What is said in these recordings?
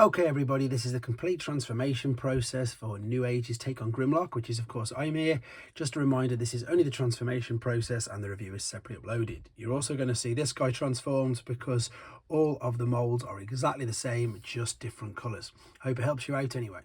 Okay everybody, this is the complete transformation process for Newage's take on Grimlock, which is of course Ymir. Just a reminder, this is only the transformation process and the review is separately uploaded. You're also going to see this guy transformed because all of the molds are exactly the same, just different colours. Hope it helps you out anyway.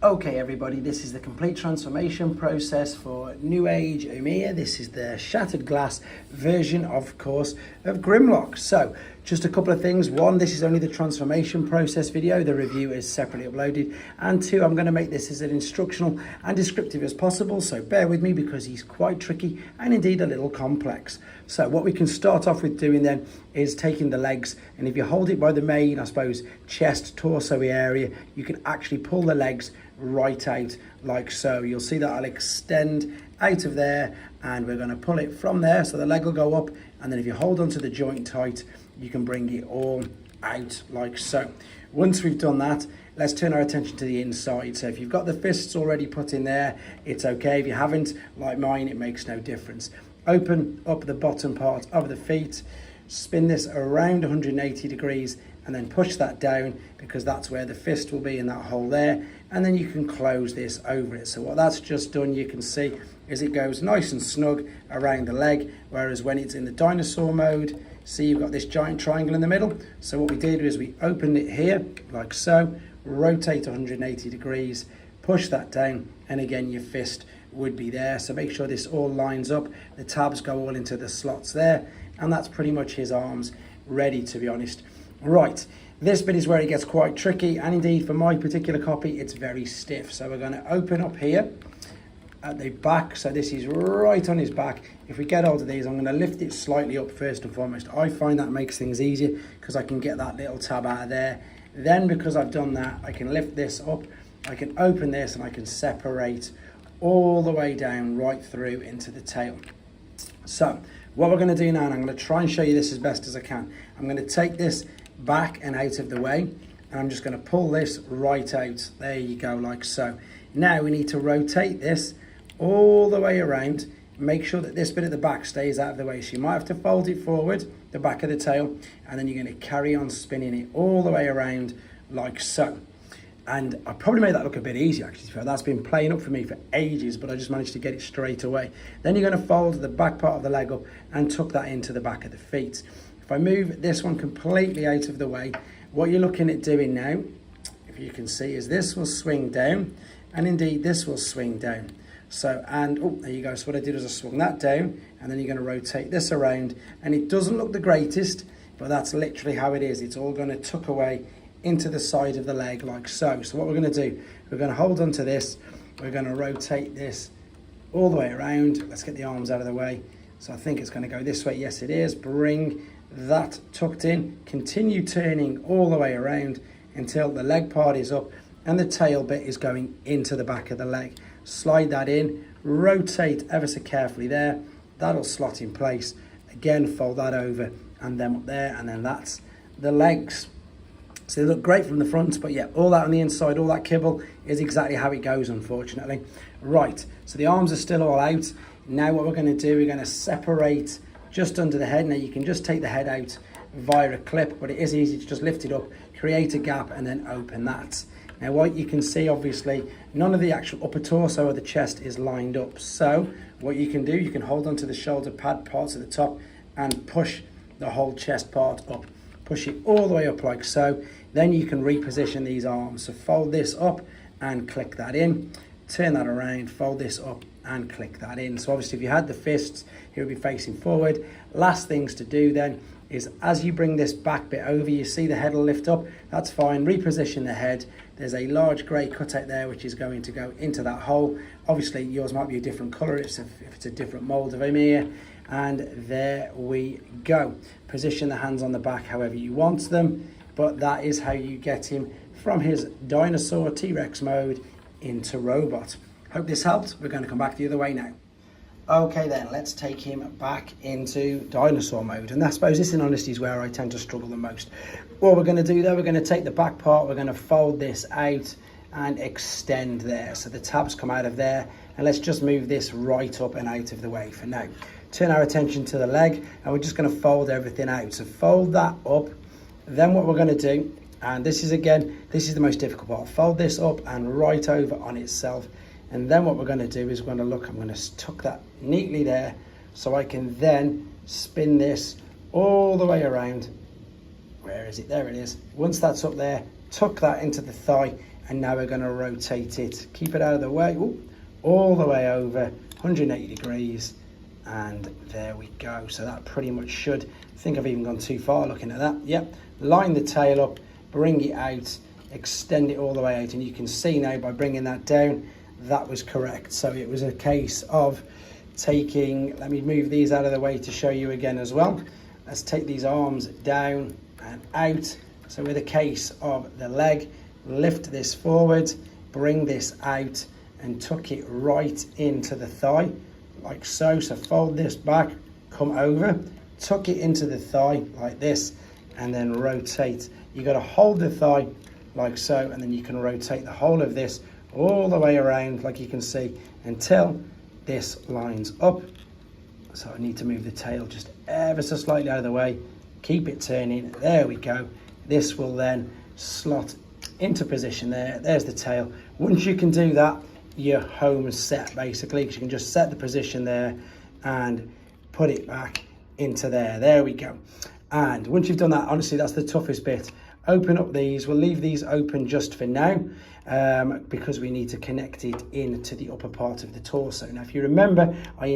Okay everybody, this is the complete transformation process for Newage Ymir. This is the shattered glass version, of course, of Grimlock. So, just a couple of things. One, this is only the transformation process video. The review is separately uploaded. And two, I'm going to make this as instructional and descriptive as possible. So bear with me because he's quite tricky and indeed a little complex. So what we can start off with doing then is taking the legs. And if you hold it by the main, I suppose, chest, torso area, you can actually pull the legs right out like so. You'll see that I'll extend out of there and we're going to pull it from there. So the leg will go up. And then if you hold onto the joint tight, you can bring it all out like so. Once we've done that, let's turn our attention to the inside. So if you've got the fists already put in there, it's okay. If you haven't, like mine, it makes no difference. Open up the bottom part of the feet, spin this around 180 degrees and then push that down because that's where the fist will be in that hole there. And then you can close this over it. So what that's just done, you can see, is it goes nice and snug around the leg, whereas when it's in the dinosaur mode, see you've got this giant triangle in the middle. So what we did was we opened it here like so, rotate 180 degrees, push that down, and again your fist would be there. So make sure this all lines up, the tabs go all into the slots there, and that's pretty much his arms ready, to be honest. Right, this bit is where it gets quite tricky, and indeed for my particular copy it's very stiff. So we're going to open up here at the back, so this is right on his back. If we get hold of these, I'm going to lift it slightly up first and foremost. I find that makes things easier because I can get that little tab out of there. Then because I've done that, I can lift this up, I can open this and I can separate all the way down right through into the tail. So what we're going to do now, and I'm going to try and show you this as best as I can. I'm going to take this back and out of the way, and I'm just going to pull this right out. There you go, like so. Now we need to rotate this all the way around. Make sure that this bit at the back stays out of the way. So you might have to fold it forward, the back of the tail, and then you're going to carry on spinning it all the way around like so. And I probably made that look a bit easy actually. That's been playing up for me for ages, but I just managed to get it straight away. Then you're going to fold the back part of the leg up and tuck that into the back of the feet. If I move this one completely out of the way, what you're looking at doing now, if you can see, is this will swing down, and indeed this will swing down. So, and oh, there you go. So what I did is I swung that down, and then you're going to rotate this around, and it doesn't look the greatest, but that's literally how it is. It's all going to tuck away into the side of the leg like so. So what we're going to do, we're going to hold on to this, we're going to rotate this all the way around. Let's get the arms out of the way. So I think it's going to go this way. Yes, it is. Bring that tucked in, continue turning all the way around until the leg part is up and the tail bit is going into the back of the leg. Slide that in, rotate ever so carefully there, that'll slot in place. Again, fold that over and then up there, and then that's the legs. So they look great from the front, but yeah, all that on the inside, all that kibble is exactly how it goes, unfortunately. Right, so the arms are still all out. Now what we're going to do, we're going to separate just under the head. Now you can just take the head out via a clip, but it is easy to just lift it up, create a gap and then open that. Now what you can see, obviously, none of the actual upper torso or the chest is lined up. So what you can do, you can hold onto the shoulder pad parts at the top and push the whole chest part up. Push it all the way up like so. Then you can reposition these arms. So fold this up and click that in. Turn that around, fold this up and click that in. So obviously if you had the fists, it would be facing forward. Last things to do then is as you bring this back bit over, you see the head will lift up. That's fine. Reposition the head. There's a large grey cutout there which is going to go into that hole. Obviously yours might be a different colour if it's a different mould of Ymir. And there we go. Position the hands on the back however you want them, but that is how you get him from his dinosaur T-Rex mode into robot. Hope this helped. We're going to come back the other way now. Okay then, let's take him back into dinosaur mode, and I suppose this in honesty is where I tend to struggle the most. What we're going to do there, we're going to take the back part, we're going to fold this out and extend there, so the tabs come out of there, and let's just move this right up and out of the way for now. Turn our attention to the leg, and we're just going to fold everything out. So fold that up. Then what we're going to do, And this is the most difficult part. Fold this up and right over on itself. And then what we're going to do is I'm going to tuck that neatly there, so I can then spin this all the way around. Where is it? There it is. Once that's up there, tuck that into the thigh, and now we're going to rotate it. Keep it out of the way. Ooh, all the way over, 180 degrees. And there we go. So that pretty much should, I think I've even gone too far looking at that. Yep. Line the tail up, bring it out, extend it all the way out. And you can see now by bringing that down, that was correct. So it was a case of taking, let me move these out of the way to show you again as well. Let's take these arms down and out. So with a case of the leg, lift this forward, bring this out and tuck it right into the thigh, like so. So fold this back, come over, tuck it into the thigh like this, and then rotate. You got to hold the thigh like so, and then you can rotate the whole of this all the way around, like you can see, until this lines up. So I need to move the tail just ever so slightly out of the way, keep it turning. There we go. This will then slot into position there. There's the tail. Once you can do that, you're home set basically, because you can just set the position there and put it back into there. There we go. And once you've done that, honestly, that's the toughest bit. Open up these. We'll leave these open just for now, because we need to connect it into the upper part of the torso. Now, if you remember, I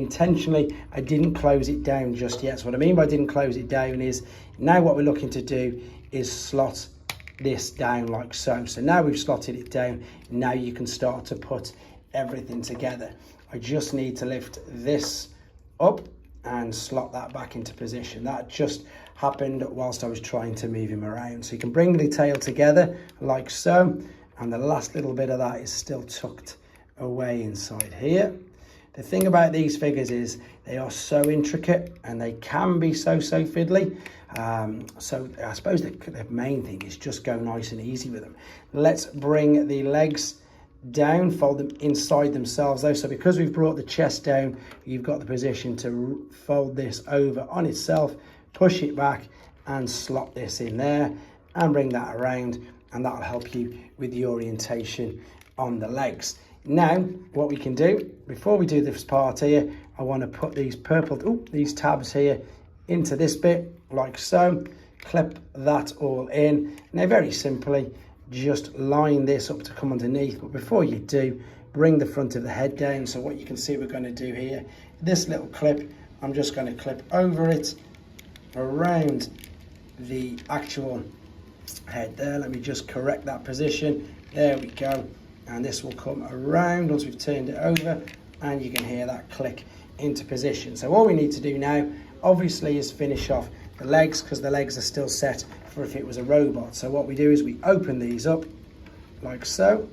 didn't close it down just yet. So what I mean by didn't close it down is, now what we're looking to do is slot this down like so. So now we've slotted it down. Now you can start to put everything together. I just need to lift this up and slot that back into position. That just happened whilst I was trying to move him around. So you can bring the tail together like so, and the last little bit of that is still tucked away inside here. The thing about these figures is they are so intricate and they can be so fiddly. So I suppose the main thing is just go nice and easy with them. Let's bring the legs down, fold them inside themselves though. So because we've brought the chest down, you've got the position to fold this over on itself, push it back and slot this in there and bring that around, and that'll help you with the orientation on the legs. Now what we can do before we do this part here, I want to put these these tabs here into this bit like so, clip that all in. Now very simply, just line this up to come underneath, but before you do, bring the front of the head down. So what you can see we're going to do here, this little clip, I'm just going to clip over it around the actual head there. Let me just correct that position. There we go. And this will come around once we've turned it over, and you can hear that click into position. So all we need to do now, obviously, is finish off the legs, because the legs are still set for if it was a robot. So what we do is we open these up like so,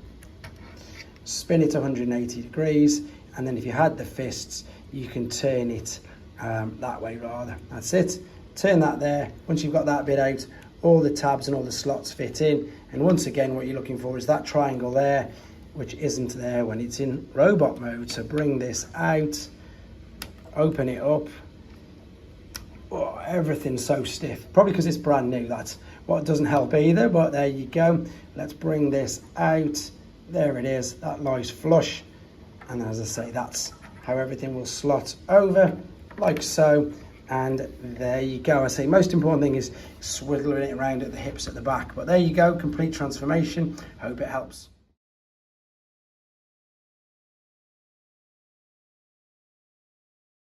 spin it 180 degrees, and then if you had the fists, you can turn it that way rather. That's it. Turn that there. Once you've got that bit out, all the tabs and all the slots fit in. And once again, what you're looking for is that triangle there, which isn't there when it's in robot mode. So bring this out, open it up. Oh, everything's so stiff, probably because it's brand new. That's what doesn't help either, but there you go. Let's bring this out. There it is. That lies flush, and as I say, that's how everything will slot over like so. And there you go. I say most important thing is swiveling it around at the hips at the back, but there you go, complete transformation. Hope it helps.